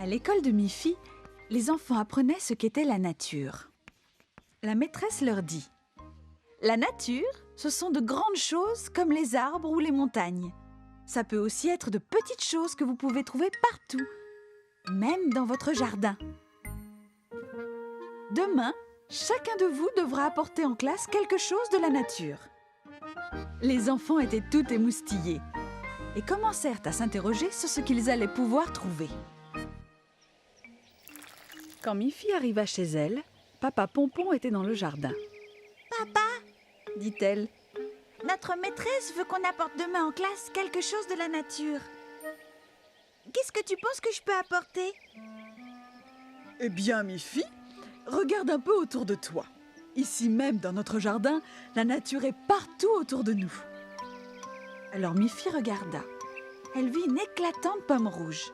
À l'école de Miffy, les enfants apprenaient ce qu'était la nature. La maîtresse leur dit « La nature, ce sont de grandes choses comme les arbres ou les montagnes. Ça peut aussi être de petites choses que vous pouvez trouver partout, même dans votre jardin. Demain, chacun de vous devra apporter en classe quelque chose de la nature. » Les enfants étaient tout émoustillés et commencèrent à s'interroger sur ce qu'ils allaient pouvoir trouver. Quand Miffy arriva chez elle, Papa Pompon était dans le jardin. « Papa, dit-elle, notre maîtresse veut qu'on apporte demain en classe quelque chose de la nature. Qu'est-ce que tu penses que je peux apporter ?» Eh bien, Miffy, regarde un peu autour de toi. Ici même, dans notre jardin, la nature est partout autour de nous. Alors Miffy regarda. Elle vit une éclatante pomme rouge.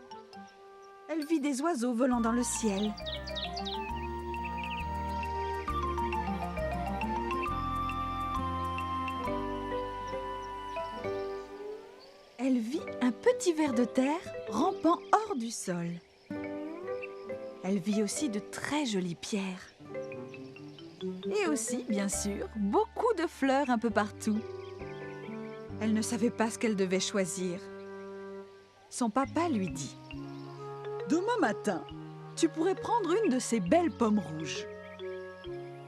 Elle vit des oiseaux volant dans le ciel. Elle vit un petit ver de terre rampant hors du sol. Elle vit aussi de très jolies pierres. Et aussi, bien sûr, beaucoup de fleurs un peu partout. Elle ne savait pas ce qu'elle devait choisir. Son papa lui dit « Demain matin, tu pourrais prendre une de ces belles pommes rouges.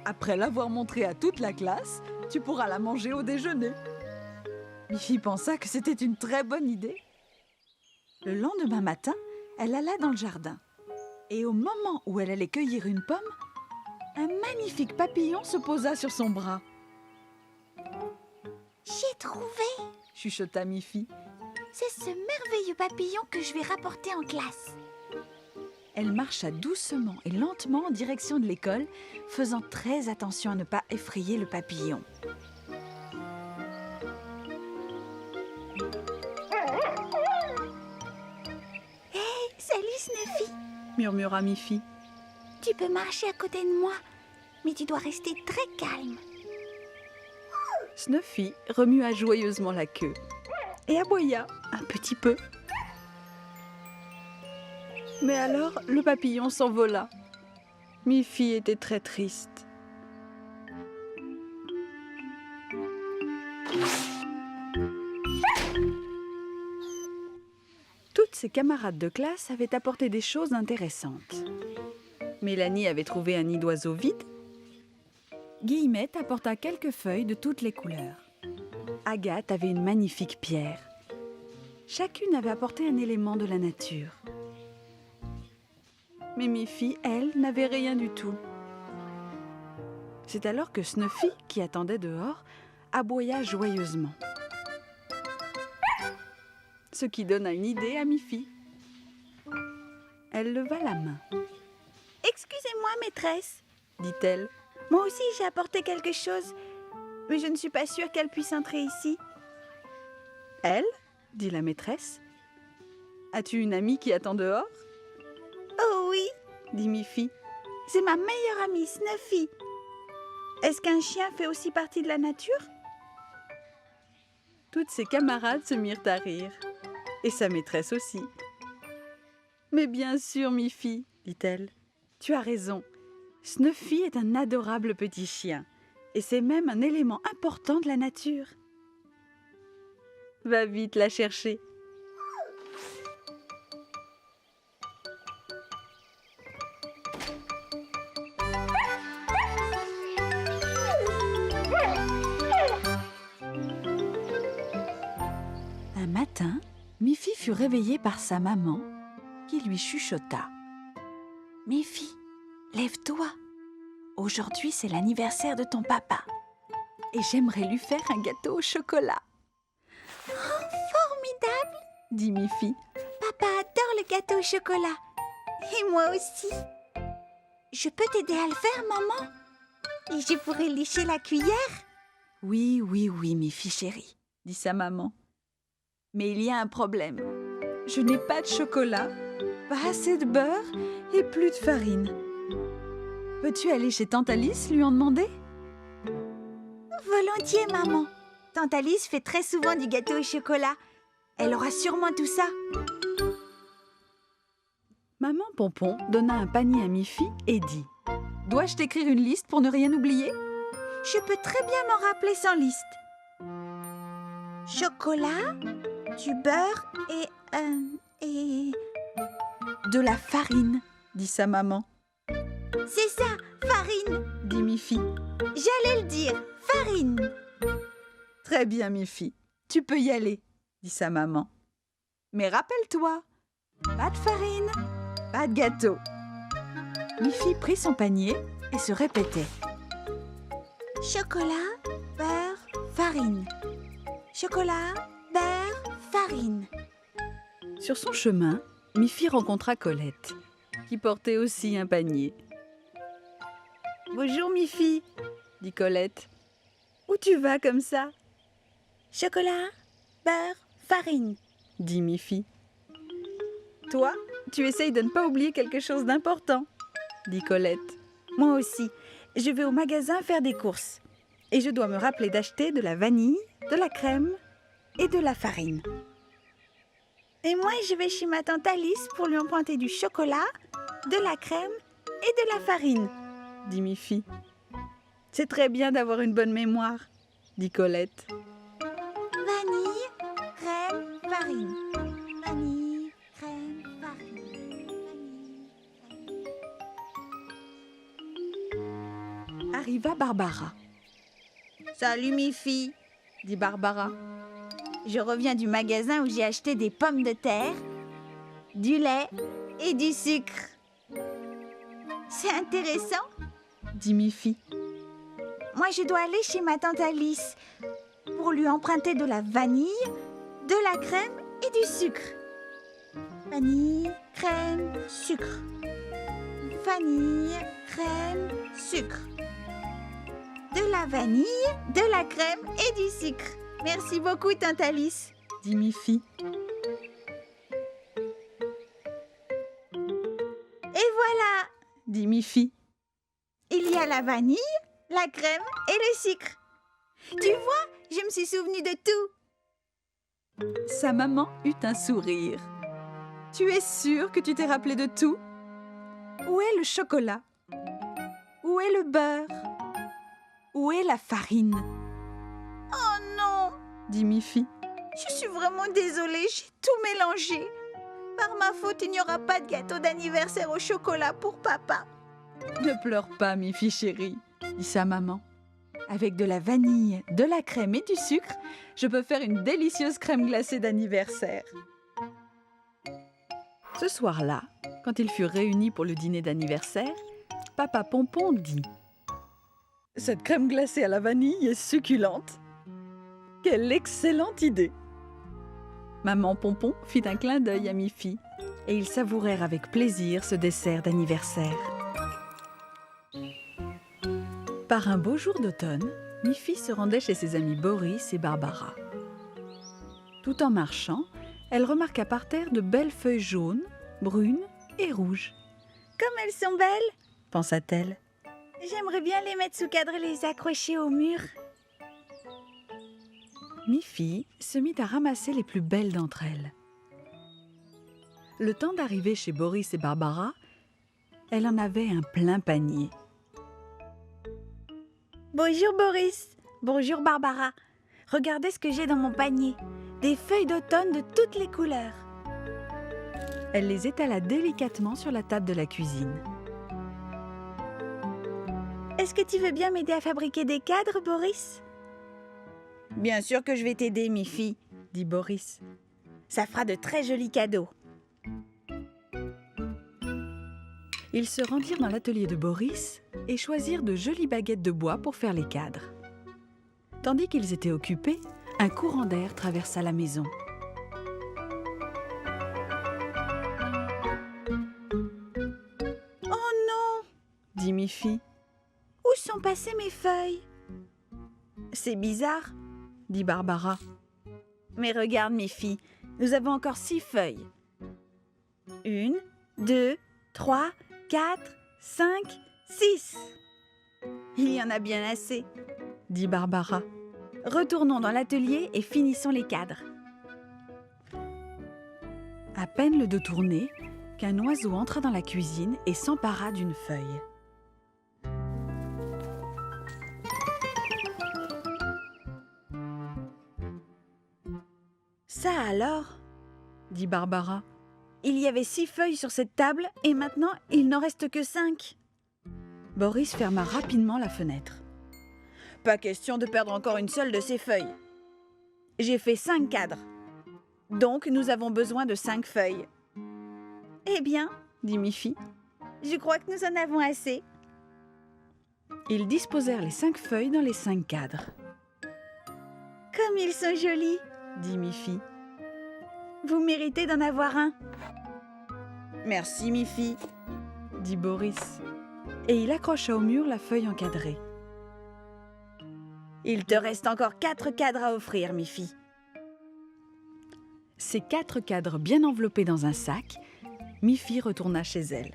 Après l'avoir montrée à toute la classe, tu pourras la manger au déjeuner. » Miffy pensa que c'était une très bonne idée. Le lendemain matin, elle alla dans le jardin. Et au moment où elle allait cueillir une pomme, un magnifique papillon se posa sur son bras. « J'ai trouvé !» chuchota Miffy. « C'est ce merveilleux papillon que je vais rapporter en classe. » Elle marcha doucement et lentement en direction de l'école, faisant très attention à ne pas effrayer le papillon. « Hey, salut Snuffy !» murmura Miffy. « Tu peux marcher à côté de moi, mais tu dois rester très calme. » Snuffy remua joyeusement la queue et aboya un petit peu. Mais alors, le papillon s'envola. Miffy était très triste. Toutes ses camarades de classe avaient apporté des choses intéressantes. Mélanie avait trouvé un nid d'oiseau vide. Guillemette apporta quelques feuilles de toutes les couleurs. Agathe avait une magnifique pierre. Chacune avait apporté un élément de la nature. Mais Miffy, elle, n'avait rien du tout. C'est alors que Snuffy, qui attendait dehors, aboya joyeusement. Ce qui donna une idée à Miffy. Elle leva la main. « Excusez-moi, maîtresse, dit-elle. Moi aussi, j'ai apporté quelque chose, mais je ne suis pas sûre qu'elle puisse entrer ici. » Elle ? dit la maîtresse. As-tu une amie qui attend dehors ? Oh oui, dit Miffy. C'est ma meilleure amie, Snuffy. Est-ce qu'un chien fait aussi partie de la nature ? Toutes ses camarades se mirent à rire. Et sa maîtresse aussi. Mais bien sûr, Miffy, dit-elle. Tu as raison. Snuffy est un adorable petit chien. Et c'est même un élément important de la nature. Va vite la chercher. Un matin, Miffy fut réveillée par sa maman qui lui chuchota. « Miffy, lève-toi. Aujourd'hui, c'est l'anniversaire de ton papa. Et j'aimerais lui faire un gâteau au chocolat. » « Oh, formidable !» dit Miffy. « Papa adore le gâteau au chocolat. Et moi aussi. Je peux t'aider à le faire, maman? Et je pourrais lécher la cuillère? » « Oui, Miffy chérie, dit sa maman. Mais il y a un problème. Je n'ai pas de chocolat, pas assez de beurre et plus de farine. Peux-tu aller chez Tante Alice lui en demander ? » « Volontiers, maman. Tante Alice fait très souvent du gâteau au chocolat. Elle aura sûrement tout ça. » Maman Pompon donna un panier à Miffy et dit « Dois-je t'écrire une liste pour ne rien oublier ?» Je peux très bien m'en rappeler sans liste. Chocolat, du beurre et... De la farine, dit sa maman. C'est ça, farine, Dit Miffy. J'allais le dire, farine. Très bien, Miffy. Tu peux y aller, dit sa maman. Mais rappelle-toi, pas de farine, pas de gâteau. Miffy prit son panier et se répétait. Chocolat, beurre, farine. Chocolat, beurre, farine. Sur son chemin, Miffy rencontra Colette, qui portait aussi un panier. « Bonjour, Miffy, dit Colette. Où tu vas comme ça ?»« Chocolat, beurre, farine. » dit Miffy. « Toi, tu essayes de ne pas oublier quelque chose d'important, » dit Colette. « Moi aussi, je vais au magasin faire des courses. Et je dois me rappeler d'acheter de la vanille, de la crème et de la farine. » Et moi, je vais chez ma tante Alice pour lui emprunter du chocolat, de la crème et de la farine, dit Miffy. « C'est très bien d'avoir une bonne mémoire, dit Colette. Vanille, crème, farine. Vanille, crème, farine. Vanille, crème. Arriva Barbara. Salut, Miffy, dit Barbara. Je reviens du magasin où j'ai acheté des pommes de terre, du lait et du sucre. C'est intéressant, dit Miffy. Moi, je dois aller chez ma tante Alice pour lui emprunter de la vanille, de la crème et du sucre. Vanille, crème, sucre. Vanille, crème, sucre. De la vanille, de la crème et du sucre. Merci beaucoup, tante Alice, dit Miffy. Et voilà, dit Miffy. Il y a la vanille, la crème et le sucre. Tu vois, je me suis souvenue de tout. Sa maman eut un sourire. Tu es sûre que tu t'es rappelé de tout? Où est le chocolat? Où est le beurre? Où est la farine? Oh non, dit Miffy. Je suis vraiment désolée, j'ai tout mélangé. Par ma faute, il n'y aura pas de gâteau d'anniversaire au chocolat pour papa. Ne pleure pas, Miffy chérie, dit sa maman. Avec de la vanille, de la crème et du sucre, je peux faire une délicieuse crème glacée d'anniversaire. Ce soir-là, quand ils furent réunis pour le dîner d'anniversaire, Papa Pompon dit « Cette crème glacée à la vanille est succulente. Quelle excellente idée !» Maman Pompon fit un clin d'œil à Miffy et ils savourèrent avec plaisir ce dessert d'anniversaire. Par un beau jour d'automne, Miffy se rendait chez ses amis Boris et Barbara. Tout en marchant, elle remarqua par terre de belles feuilles jaunes, brunes et rouges. « Comme elles sont belles !» pensa-t-elle. « J'aimerais bien les mettre sous cadre et les accrocher au mur. » Miffy se mit à ramasser les plus belles d'entre elles. Le temps d'arriver chez Boris et Barbara, elle en avait un plein panier. « Bonjour Boris, bonjour Barbara. Regardez ce que j'ai dans mon panier. Des feuilles d'automne de toutes les couleurs. » Elle les étala délicatement sur la table de la cuisine. « Est-ce que tu veux bien m'aider à fabriquer des cadres, Boris ?»« Bien sûr que je vais t'aider, Miffy, » dit Boris. « Ça fera de très jolis cadeaux. » Ils se rendirent dans l'atelier de Boris et choisirent de jolies baguettes de bois pour faire les cadres. Tandis qu'ils étaient occupés, un courant d'air traversa la maison. « Oh non !» dit Miffy. « Où sont passées mes feuilles ?»« C'est bizarre, » dit Barbara. « Mais regarde, Miffy, nous avons encore 6 feuilles. 1, 2, 3, 4, 5, 6. Il y en a bien assez, » dit Barbara. « Retournons dans l'atelier et finissons les cadres. » À peine le dos tourné, qu'un oiseau entra dans la cuisine et s'empara d'une feuille. Ça alors, dit Barbara. Il y avait 6 feuilles sur cette table et maintenant il n'en reste que 5. Boris ferma rapidement la fenêtre. Pas question de perdre encore une seule de ces feuilles. J'ai fait 5 cadres. Donc nous avons besoin de 5 feuilles. Eh bien, Dit Miffy. je crois que nous en avons assez. Ils disposèrent les 5 feuilles dans les 5 cadres. Comme ils sont jolis. Dit Miffy. Vous méritez d'en avoir un. Merci Miffy, dit Boris. Et il accrocha au mur la feuille encadrée. Il te reste encore 4 cadres à offrir, Miffy. Ces 4 cadres bien enveloppés dans un sac, Miffy retourna chez elle.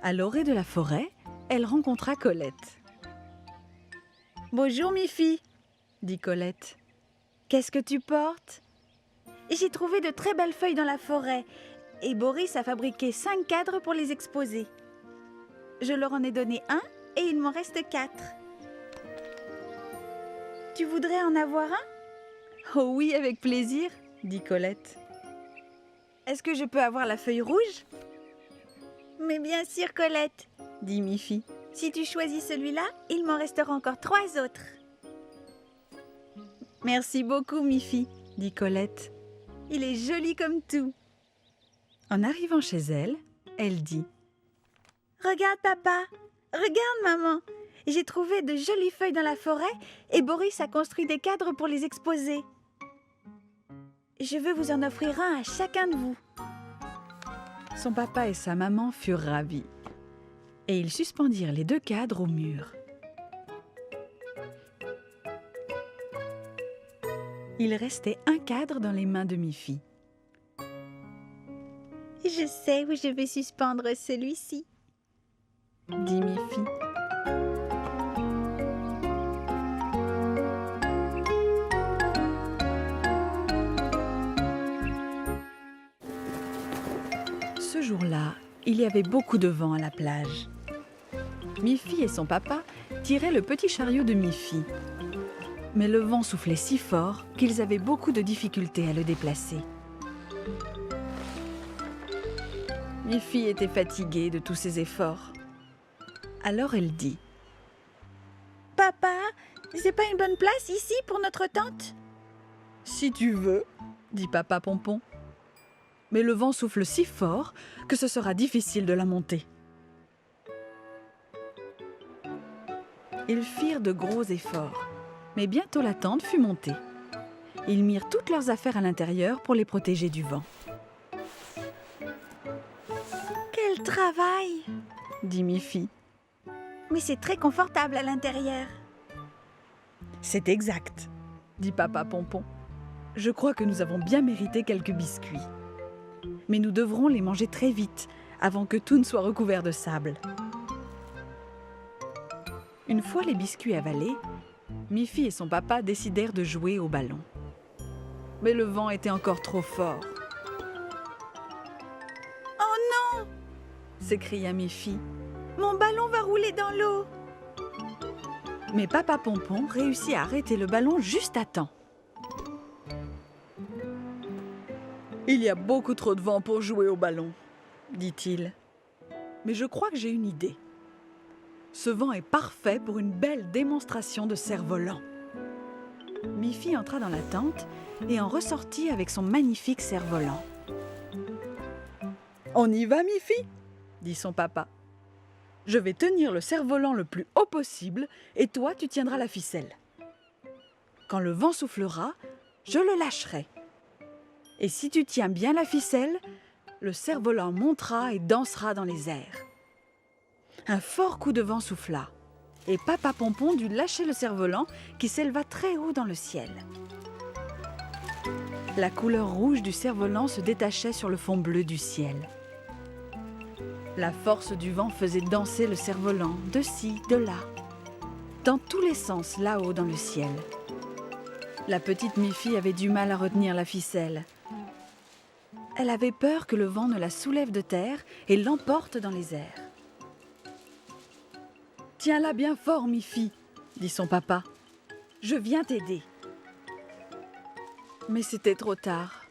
À l'orée de la forêt, elle rencontra Colette. « Bonjour Miffy, dit Colette. Qu'est-ce que tu portes ? J'ai trouvé de très belles feuilles dans la forêt et Boris a fabriqué 5 cadres pour les exposer. Je leur en ai donné un et il m'en reste 4. Tu voudrais en avoir un ? Oh oui, avec plaisir, dit Colette. Est-ce que je peux avoir la feuille rouge ? Mais bien sûr, Colette. Dit Miffy. Si tu choisis celui-là, il m'en restera encore 3 autres. Merci beaucoup, Miffy, dit Colette. Il est joli comme tout. En arrivant chez elle, elle dit « Regarde, papa. Regarde, maman. J'ai trouvé de jolies feuilles dans la forêt et Boris a construit des cadres pour les exposer. Je veux vous en offrir un à chacun de vous. » Son papa et sa maman furent ravis. Et ils suspendirent les 2 cadres au mur. Il restait un cadre dans les mains de Miffy. « Je sais où je vais suspendre celui-ci. » dit Miffy. Ce jour-là, il y avait beaucoup de vent à la plage. Miffy et son papa tiraient le petit chariot de Miffy. Mais le vent soufflait si fort qu'ils avaient beaucoup de difficultés à le déplacer. Miffy était fatiguée de tous ses efforts. Alors elle dit « Papa, c'est pas une bonne place ici pour notre tente ? » « Si tu veux, dit Papa Pompon. Mais le vent souffle si fort que ce sera difficile de la monter. » Ils firent de gros efforts, mais bientôt la tente fut montée. Ils mirent toutes leurs affaires à l'intérieur pour les protéger du vent. « Quel travail !» dit Miffy. « Mais c'est très confortable à l'intérieur. » C'est exact, dit Papa Pompon. Je crois que nous avons bien mérité quelques biscuits. Mais nous devrons les manger très vite, avant que tout ne soit recouvert de sable. Une fois les biscuits avalés, Miffy et son papa décidèrent de jouer au ballon. Mais le vent était encore trop fort. « Oh non !» s'écria Miffy. « Mon ballon va rouler dans l'eau !» Mais Papa Pompon réussit à arrêter le ballon juste à temps. « Il y a beaucoup trop de vent pour jouer au ballon, » dit-il. « Mais je crois que j'ai une idée. Ce vent est parfait pour une belle démonstration de cerf-volant. » Miffy entra dans la tente et en ressortit avec son magnifique cerf-volant. « On y va, Miffy ?» dit son papa. « Je vais tenir le cerf-volant le plus haut possible et toi, tu tiendras la ficelle. Quand le vent soufflera, je le lâcherai. Et si tu tiens bien la ficelle, le cerf-volant montera et dansera dans les airs. » Un fort coup de vent souffla et Papa Pompon dut lâcher le cerf-volant qui s'éleva très haut dans le ciel. La couleur rouge du cerf-volant se détachait sur le fond bleu du ciel. La force du vent faisait danser le cerf-volant de ci, de là, dans tous les sens là-haut dans le ciel. La petite Miffy avait du mal à retenir la ficelle. elle avait peur que le vent ne la soulève de terre et l'emporte dans les airs. « Tiens-la bien fort, mi-fille, dit son papa. Je viens t'aider. » Mais c'était trop tard.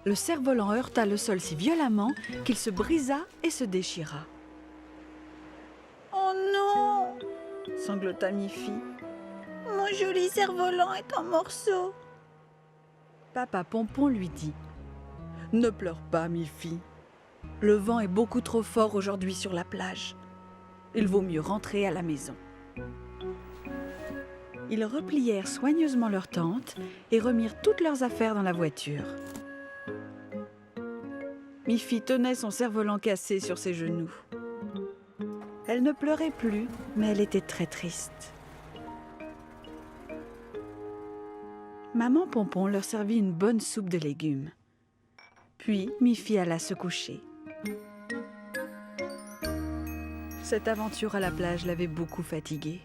Le cerf-volant heurta le sol si violemment qu'il se brisa et se déchira. « Oh non !» sanglota mi-fille. « Mon joli cerf-volant est en morceaux. » Papa Pompon lui dit « Ne pleure pas, mi-fille. Le vent est beaucoup trop fort aujourd'hui sur la plage. Il vaut mieux rentrer à la maison. » Ils replièrent soigneusement leur tente et remirent toutes leurs affaires dans la voiture. Mi-fille tenait son cerf-volant cassé sur ses genoux. Elle ne pleurait plus, mais elle était très triste. Maman Pompon leur servit une bonne soupe de légumes. Puis mi-fille alla se coucher. Cette aventure à la plage l'avait beaucoup fatiguée.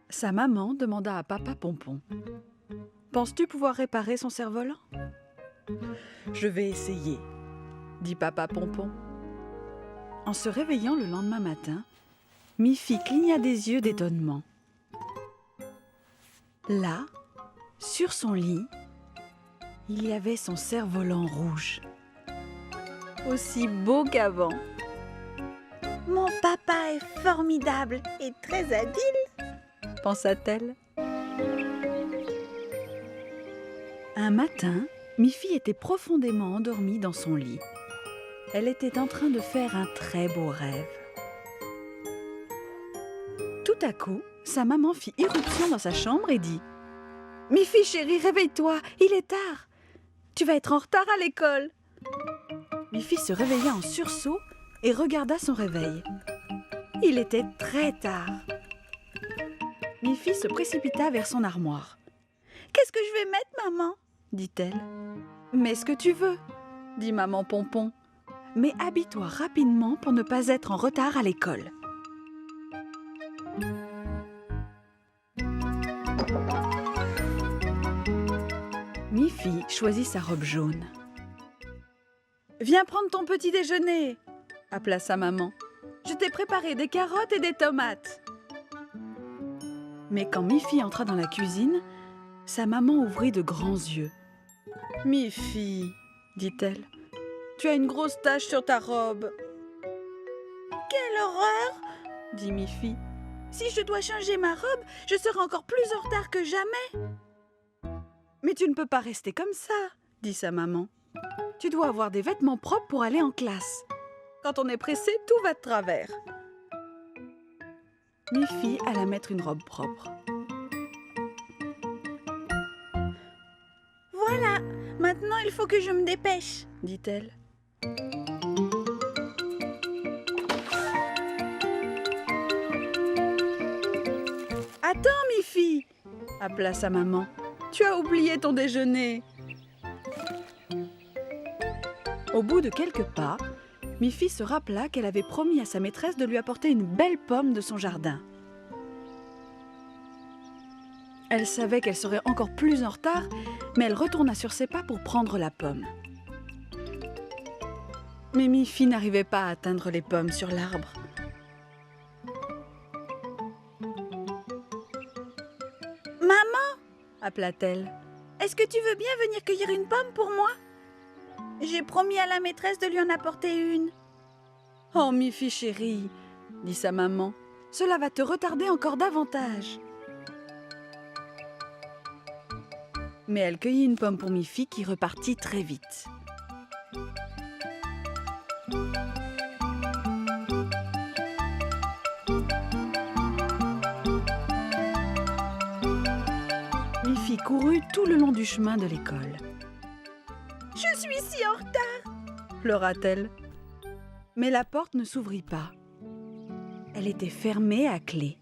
Sa maman demanda à papa Pompon « Penses-tu pouvoir réparer son cerf-volant ?»« Je vais essayer, » dit papa Pompon. En se réveillant le lendemain matin, mi-fille cligna des yeux d'étonnement. Là, sur son lit, il y avait son cerf-volant rouge. Aussi beau qu'avant. « Mon papa est formidable et très habile, » pensa-t-elle. Un matin, mi-fille était profondément endormie dans son lit. Elle était en train de faire un très beau rêve. Tout à coup, sa maman fit irruption dans sa chambre et dit « Mi-fille chérie, réveille-toi, il est tard. Tu vas être en retard à l'école. » Mi-fille se réveilla en sursaut et regarda son réveil. Il était très tard. Mi-fille se précipita vers son armoire. « Qu'est-ce que je vais mettre, maman ?» dit-elle. « Mets ce que tu veux, » dit maman Pompon. « Mais habille-toi rapidement pour ne pas être en retard à l'école. » Mi-fille choisit sa robe jaune. « Viens prendre ton petit déjeuner !» appela sa maman. « Je t'ai préparé des carottes et des tomates. » Mais quand mi-fille entra dans la cuisine, sa maman ouvrit de grands yeux. « Mi-fille, dit-elle, tu as une grosse tache sur ta robe. »« Quelle horreur !» dit mi-fille. « Si je dois changer ma robe, je serai encore plus en retard que jamais. »« Mais tu ne peux pas rester comme ça, dit sa maman. Tu dois avoir des vêtements propres pour aller en classe. Quand on est pressé, tout va de travers. » Mi-fille alla mettre une robe propre. « Voilà, maintenant il faut que je me dépêche, » dit-elle. « Attends, mi-fille !» appela sa maman. « Tu as oublié ton déjeuner. » Au bout de quelques pas, mi-fille se rappela qu'elle avait promis à sa maîtresse de lui apporter une belle pomme de son jardin. Elle savait qu'elle serait encore plus en retard, mais elle retourna sur ses pas pour prendre la pomme. Mais mi-fille n'arrivait pas à atteindre les pommes sur l'arbre. « Maman !» appela-t-elle. « Est-ce que tu veux bien venir cueillir une pomme pour moi ? J'ai promis à la maîtresse de lui en apporter une. »« Oh, mi-fille chérie, dit sa maman, cela va te retarder encore davantage. » Mais elle cueillit une pomme pour mi-fille qui repartit très vite. Mi-fille courut tout le long du chemin de l'école. « Je suis si en retard !» pleura-t-elle. Mais la porte ne s'ouvrit pas. Elle était fermée à clé.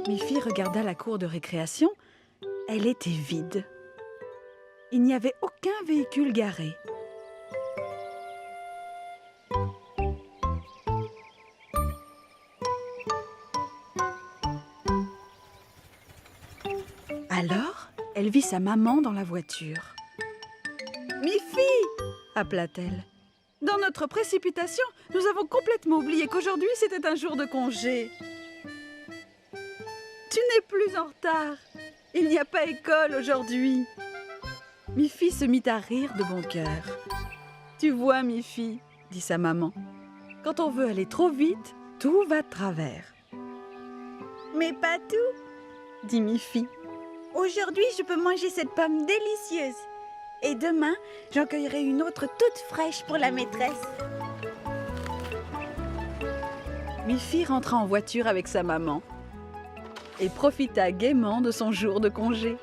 Mi-fille regarda la cour de récréation. Elle était vide. Il n'y avait aucun véhicule garé. elle vit sa maman dans la voiture. « Miffy !» appela-t-elle. « Dans notre précipitation, nous avons complètement oublié qu'aujourd'hui c'était un jour de congé. Tu n'es plus en retard. Il n'y a pas école aujourd'hui. » Miffy se mit à rire de bon cœur. « Tu vois, Miffy, dit sa maman, quand on veut aller trop vite, tout va de travers. » « Mais pas tout, dit Miffy. Aujourd'hui, je peux manger cette pomme délicieuse. Et demain, j'en cueillerai une autre toute fraîche pour la maîtresse. » Miffy rentra en voiture avec sa maman et profita gaiement de son jour de congé.